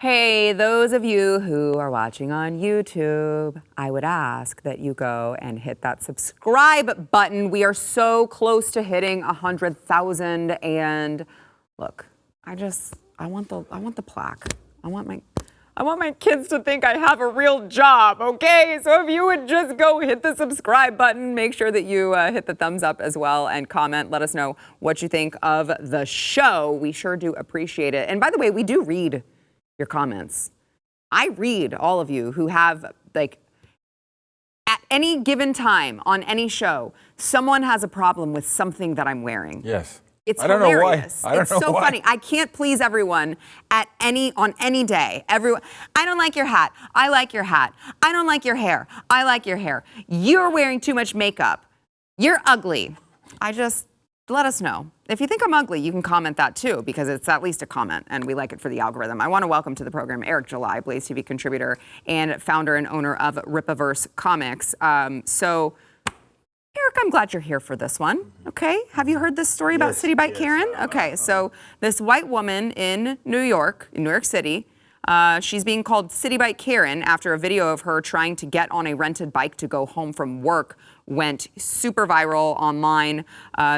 Hey, those of you who are watching on YouTube, I would ask that you go and hit that subscribe button. We are so close to hitting 100,000, and look, I want the plaque. I want my kids to think I have a real job, okay? So if you would just go hit the subscribe button, make sure that you hit the thumbs up as well and comment. Let us know what you think of the show. We sure do appreciate it. And by the way, we do read your comments. I read all of you who have, like, at any given time on any show, someone has a problem with something that I'm wearing. Yes. It's I don't hilarious. know why. It's so funny. I can't please everyone on any day. Everyone. I don't like your hat. I like your hat. I don't like your hair. I like your hair. You're wearing too much makeup. You're ugly. Let us know. If you think I'm ugly, you can comment that too, because it's at least a comment, and we like it for the algorithm. I want to welcome to the program Eric July, Blaze TV contributor and founder and owner of Ripaverse Comics. So, Eric, I'm glad you're here for this one. Okay, have you heard this story about Citi Bike Karen? Okay, so this white woman in New York City, she's being called Citi Bike Karen after a video of her trying to get on a rented bike to go home from work went super viral online.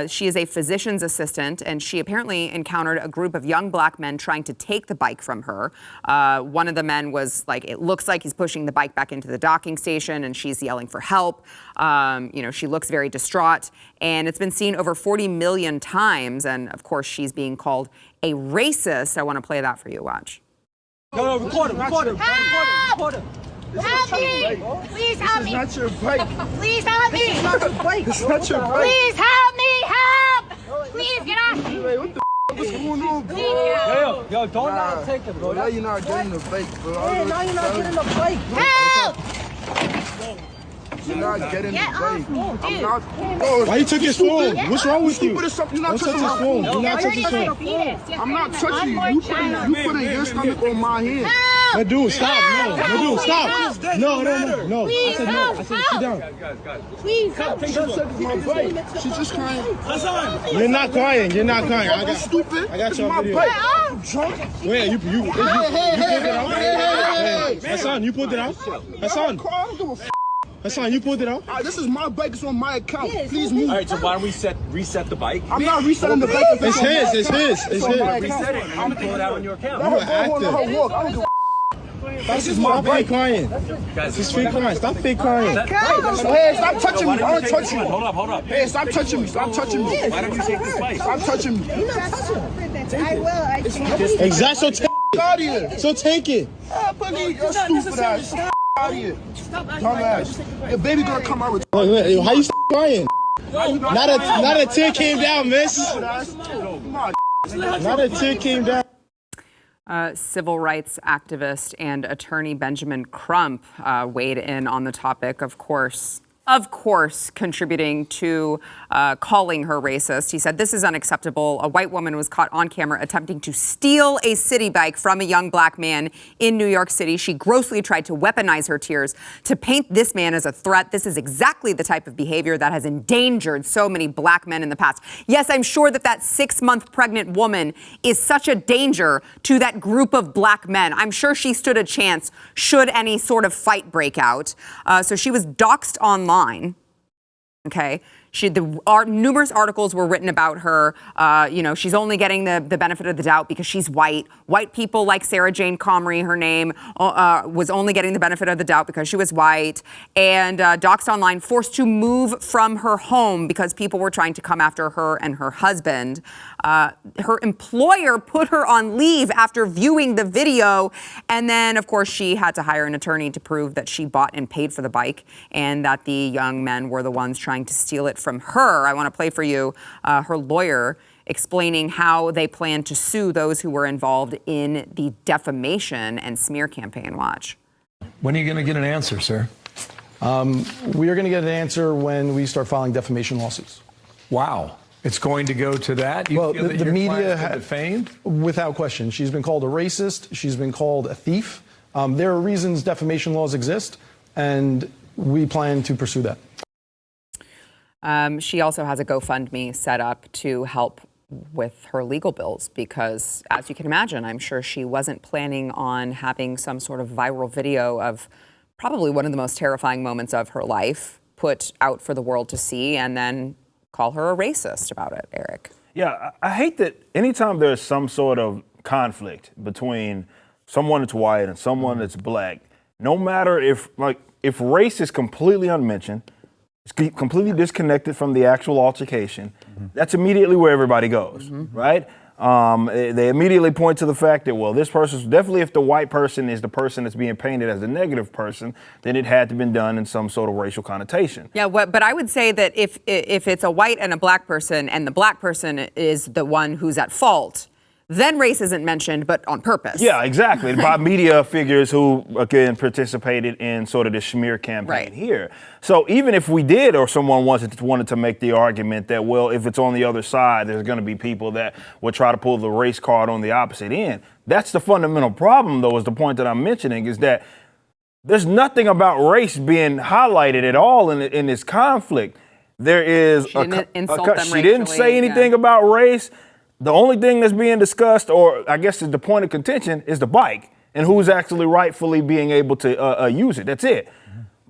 She is a physician's assistant, and she apparently encountered a group of young black men trying to take the bike from her. One of the men was like, it looks like he's pushing the bike back into the docking station, and she's yelling for help. She looks very distraught, and it's been seen over 40 million times. And of course, she's being called a racist. I want to play that for you. Watch. No, record him. Help me! Please help me! This is not your bike. Please help me! It's not your bike. It's not your bike. Please help me! Help! Please get off me! Hey, what the what's going on, bro? Please get off. Yo, don't not take it, bro. Now you're not getting the bike, bro. Hey, now you're not getting the bike, bro. Help! You're not getting the Get bike. off me, I'm dude. not. Bro, Why you took his phone? What's wrong with you? Stupid or something. You're not Don't touch touching his my phone. phone. Do not touch his You're phone. fetus. You're I'm not fetus. touching you. Unborn You child. putting your stomach on my hand. No, dude, stop. No, dude, stop. Help. No. I Please said no. help. I said sit down. Please help. She just said it's my bike. She's just crying. You're not crying. You're not crying. I That's got. stupid. I got It's you on my video. bike. Get You drunk? Wait, you pulled it out? Hey, Hassan, you pulled it out? Hassan, I don't give a f. Hassan, you pulled it out? This is my bike. It's on my account. Please move. All right, so why don't we reset the bike? I'm not resetting the bike. if It's on my his. It's account. his. It's on my his. account. Reset it, and I'm gonna pull it out on your account. Let her go on active. her walk. I don't give a f. This is my Stop fake bike. crying. Guys, It's fake crying. Stop fake crying. Hey, stop touching me. I don't touch you. Hold up. Hey, stop touching me. Stop touching me. Why don't you take this bike? Stop touching me. I will. Exactly. So take Get out of here. it. So take it. Boogie, you're stupid ass. Get out of here. Dumbass. Your baby gonna come out with Wait, how you crying? Not a tear came down, miss. Not a tear came down. Civil rights activist and attorney Benjamin Crump weighed in on the topic, of course, contributing to calling her racist. He said, "This is unacceptable. A white woman was caught on camera attempting to steal a Citi bike from a young black man in New York City. She grossly tried to weaponize her tears to paint this man as a threat. This is exactly the type of behavior that has endangered so many black men in the past." Yes, I'm sure that 6-month pregnant woman is such a danger to that group of black men. I'm sure she stood a chance should any sort of fight break out. So she was doxxed online. Okay. Numerous articles were written about her. She's only getting the benefit of the doubt because she's white. White people like Sarah Jane Comrie, her name, was only getting the benefit of the doubt because she was white. And doxxed online, forced to move from her home because people were trying to come after her and her husband. Her employer put her on leave after viewing the video. And then, of course, she had to hire an attorney to prove that she bought and paid for the bike and that the young men were the ones trying to steal it from her. I want to play for you her lawyer explaining how they plan to sue those who were involved in the defamation and smear campaign. Watch. When are you going to get an answer, sir? We are going to get an answer when we start filing defamation lawsuits. Wow. It's going to go to that? You Well, feel that the your media client's been defamed? Without question. She's been called a racist. She's been called a thief. There are reasons defamation laws exist, and we plan to pursue that. She also has a GoFundMe set up to help with her legal bills because, as you can imagine, I'm sure she wasn't planning on having some sort of viral video of probably one of the most terrifying moments of her life put out for the world to see and then call her a racist about it, Eric. Yeah, I hate that anytime there's some sort of conflict between someone that's white and someone that's black, no matter if race is completely unmentioned, it's completely disconnected from the actual altercation, that's immediately where everybody goes, right? They immediately point to the fact that, well, this person's definitely, if the white person is the person that's being painted as the negative person, then it had to have been done in some sort of racial connotation. Yeah, but I would say that if it's a white and a black person and the black person is the one who's at fault, then race isn't mentioned, but on purpose. Yeah, exactly. By media figures who, again, participated in sort of the smear campaign here. So even if we did, or someone wanted to make the argument that, well, if it's on the other side, there's going to be people that will try to pull the race card on the opposite end. That's the fundamental problem, though, is the point that I'm mentioning, is that there's nothing about race being highlighted at all in this conflict. There is She didn't insult them she didn't racially, say anything about race. The only thing that's being discussed, or I guess is the point of contention, is the bike and who's actually rightfully being able to use it. That's it.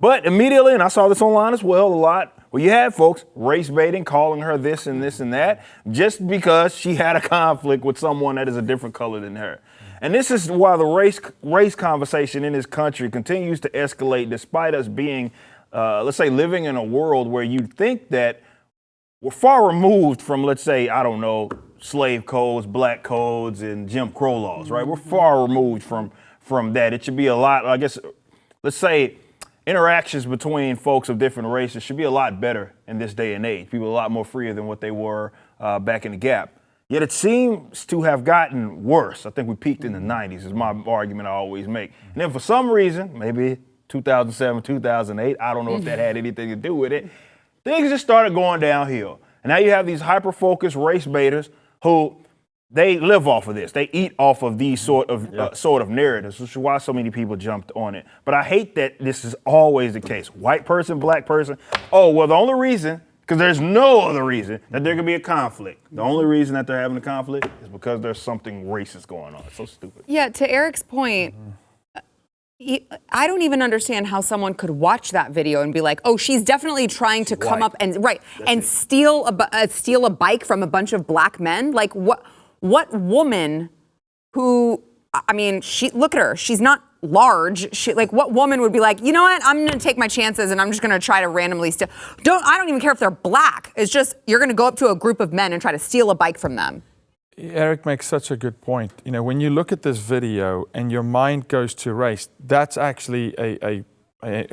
But immediately, and I saw this online as well a lot, where you had folks race baiting, calling her this and this and that, just because she had a conflict with someone that is a different color than her. And this is why the race conversation in this country continues to escalate, despite us being, let's say, living in a world where you'd think that we're far removed from, let's say, I don't know, slave codes, black codes, and Jim Crow laws, right? We're far removed from that. It should be a lot, I guess, let's say, interactions between folks of different races should be a lot better in this day and age. People are a lot more freer than what they were back in the Gap. Yet it seems to have gotten worse. I think we peaked in the 90s is my argument I always make. And then for some reason, maybe 2007, 2008, I don't know if that had anything to do with it, things just started going downhill. And now you have these hyper-focused race baiters who they live off of this. They eat off of these sort of narratives, which is why so many people jumped on it. But I hate that this is always the case. White person, black person. Oh, well, the only reason, because there's no other reason that there could be a conflict. The only reason that they're having a conflict is because there's something racist going on. It's so stupid. Yeah, to Eric's point, I don't even understand how someone could watch that video and be like, "Oh, she's definitely trying to come up and steal a bike from a bunch of black men." Like, what woman who? I mean, look at her. She's not large. What woman would be like, you know what? I'm going to take my chances and I'm just going to try to randomly steal. I don't even care if they're black. It's just you're going to go up to a group of men and try to steal a bike from them. Eric makes such a good point. You know, when you look at this video and your mind goes to race, that's actually a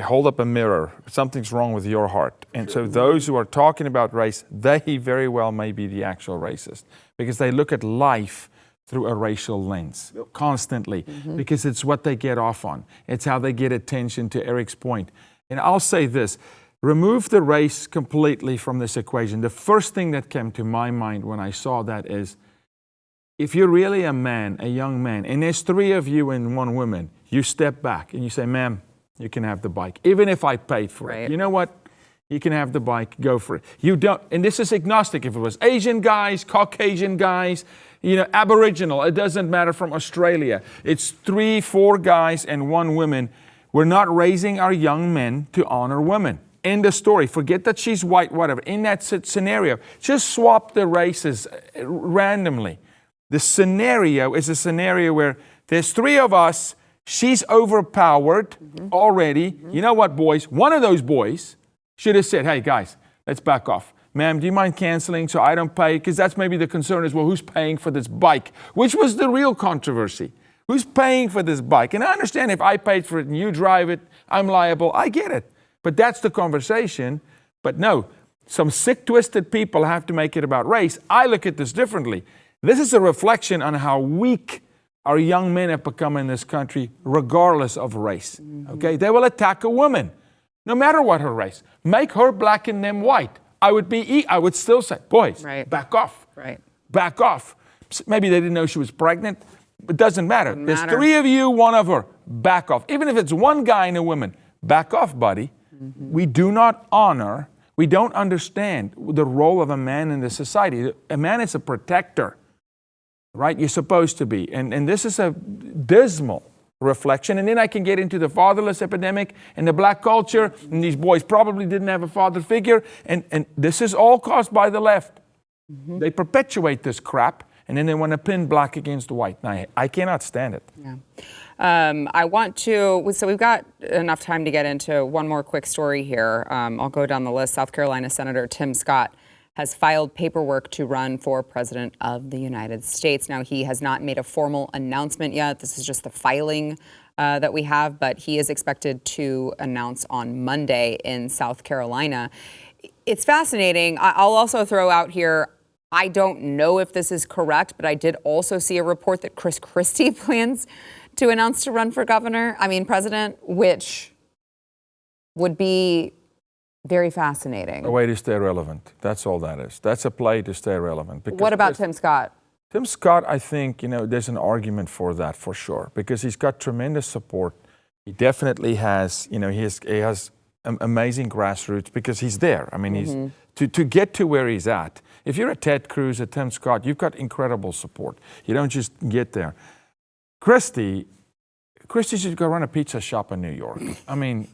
hold up a mirror. Something's wrong with your heart. And so those who are talking about race, they very well may be the actual racist because they look at life through a racial lens constantly because it's what they get off on. It's how they get attention, to Eric's point. And I'll say this, remove the race completely from this equation. The first thing that came to my mind when I saw that is, if you're really a man, a young man, and there's three of you and one woman, you step back and you say, ma'am, you can have the bike, even if I paid for it. You know what? You can have the bike, go for it. You don't, and this is agnostic. If it was Asian guys, Caucasian guys, you know, Aboriginal, it doesn't matter, from Australia. It's 3, 4 guys and 1 woman. We're not raising our young men to honor women. End of story. Forget that she's white, whatever. In that scenario, just swap the races randomly. The scenario is a scenario where there's 3 of us, she's overpowered already. You know what, boys? One of those boys should have said, hey, guys, let's back off. Ma'am, do you mind canceling so I don't pay? Because that's maybe the concern is, well, who's paying for this bike? Which was the real controversy. Who's paying for this bike? And I understand if I paid for it and you drive it, I'm liable. I get it. But that's the conversation. But no, some sick, twisted people have to make it about race. I look at this differently. This is a reflection on how weak our young men have become in this country, regardless of race. Okay, they will attack a woman, no matter what her race. Make her black and them white. I would still say, boys, back off. Back off. Maybe they didn't know she was pregnant. It doesn't matter. There's 3 of you, 1 of her. Back off. Even if it's 1 guy and a woman, back off, buddy. We do not honor. We don't understand the role of a man in the society. A man is a protector, right? You're supposed to be. And this is a dismal reflection. And then I can get into the fatherless epidemic and the black culture. And these boys probably didn't have a father figure. And this is all caused by the left. They perpetuate this crap. And then they want to pin black against white. Now, I cannot stand it. Yeah. I want to, so we've got enough time to get into one more quick story here. I'll go down the list. South Carolina Senator Tim Scott has filed paperwork to run for president of the United States. Now, he has not made a formal announcement yet. This is just the filing that we have, but he is expected to announce on Monday in South Carolina. It's fascinating. I'll also throw out here, I don't know if this is correct, but I did also see a report that Chris Christie plans to announce to run for president, which would be very fascinating. A way to stay relevant. That's all that is. That's a play to stay relevant. What about Tim Scott? Tim Scott, I think, there's an argument for that for sure, because he's got tremendous support. He definitely has, he has amazing grassroots because he's there. I mean, he's to get to where he's at. If you're a Ted Cruz, a Tim Scott, you've got incredible support. You don't just get there. Christie should go run a pizza shop in New York. I mean,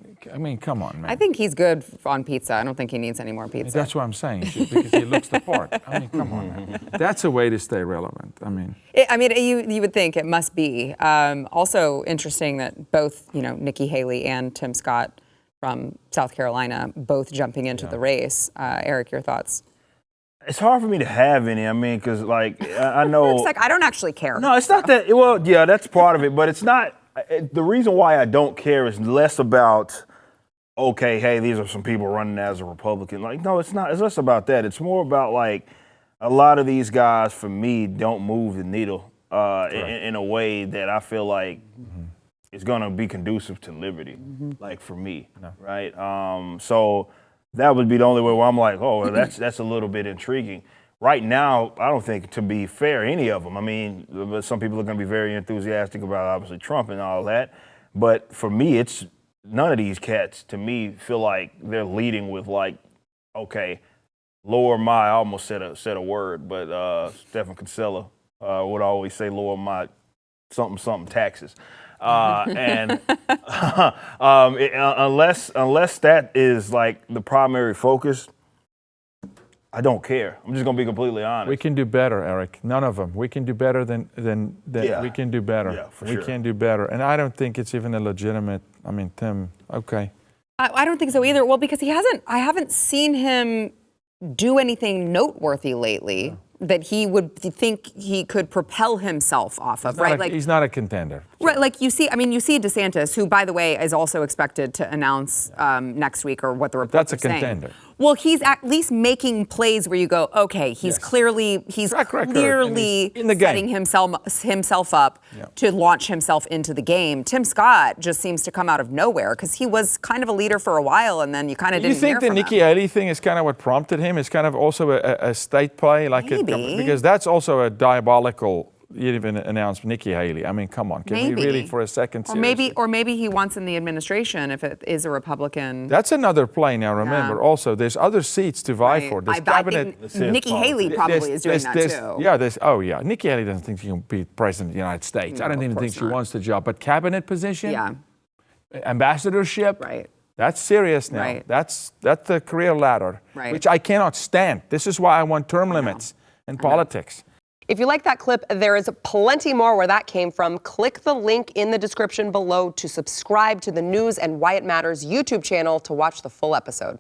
come on, man. I think he's good on pizza. I don't think he needs any more pizza. That's what I'm saying, because he looks the part. I mean, come on, man. That's a way to stay relevant. You would think it must be. Also interesting that both, Nikki Haley and Tim Scott from South Carolina both jumping into the race. Eric, your thoughts? It's hard for me to have any. Because I know. It's like I don't actually care. No, it's not that. Well, yeah, that's part of it, but it's not. The reason why I don't care is less about, okay, hey, these are some people running as a Republican. No, it's not. It's less about that. It's more about a lot of these guys, for me, don't move the needle in a way that I feel like is going to be conducive to liberty, for me, right? So that would be the only way where I'm like, oh, well, that's a little bit intriguing. Right now, I don't think, to be fair, any of them. Some people are going to be very enthusiastic about, obviously, Trump and all that. But for me, it's none of these cats, to me, feel like they're leading with, okay, lower my, I almost said a word, but Stephen Kinsella would always say lower my something taxes. Unless that is the primary focus, I don't care. I'm just gonna be completely honest. We can do better, Eric. None of them. We can do better than we can do better. Yeah, for we sure. can do better, and I don't think it's even a legitimate. Tim. Okay. I don't think so either. Well, because I haven't seen him do anything noteworthy lately that he would think he could propel himself off of, right? He's not a contender. Right, you see DeSantis, who, by the way, is also expected to announce next week, or what the report That's a is saying. contender. Well, he's at least making plays where you go, okay, he's clearly in the setting himself up to launch himself into the game. Tim Scott just seems to come out of nowhere because he was kind of a leader for a while, and then you kind of didn't hear from him. You think the Nikki Haley thing is kind of what prompted him? It's kind of also a state play, because that's also a diabolical. You even announced Nikki Haley. Come on, can we really for a second? Or maybe he wants in the administration if it is a Republican. That's another play. Now remember, also there's other seats to vie for. I think Nikki Haley probably is doing that too. Yeah, Nikki Haley doesn't think she can be president of the United States. I don't even think she wants the job. But cabinet position, ambassadorship, that's serious now. Right. That's the career ladder, which I cannot stand. This is why I want term limits in politics. If you like that clip, there is plenty more where that came from. Click the link in the description below to subscribe to the News and Why It Matters YouTube channel to watch the full episode.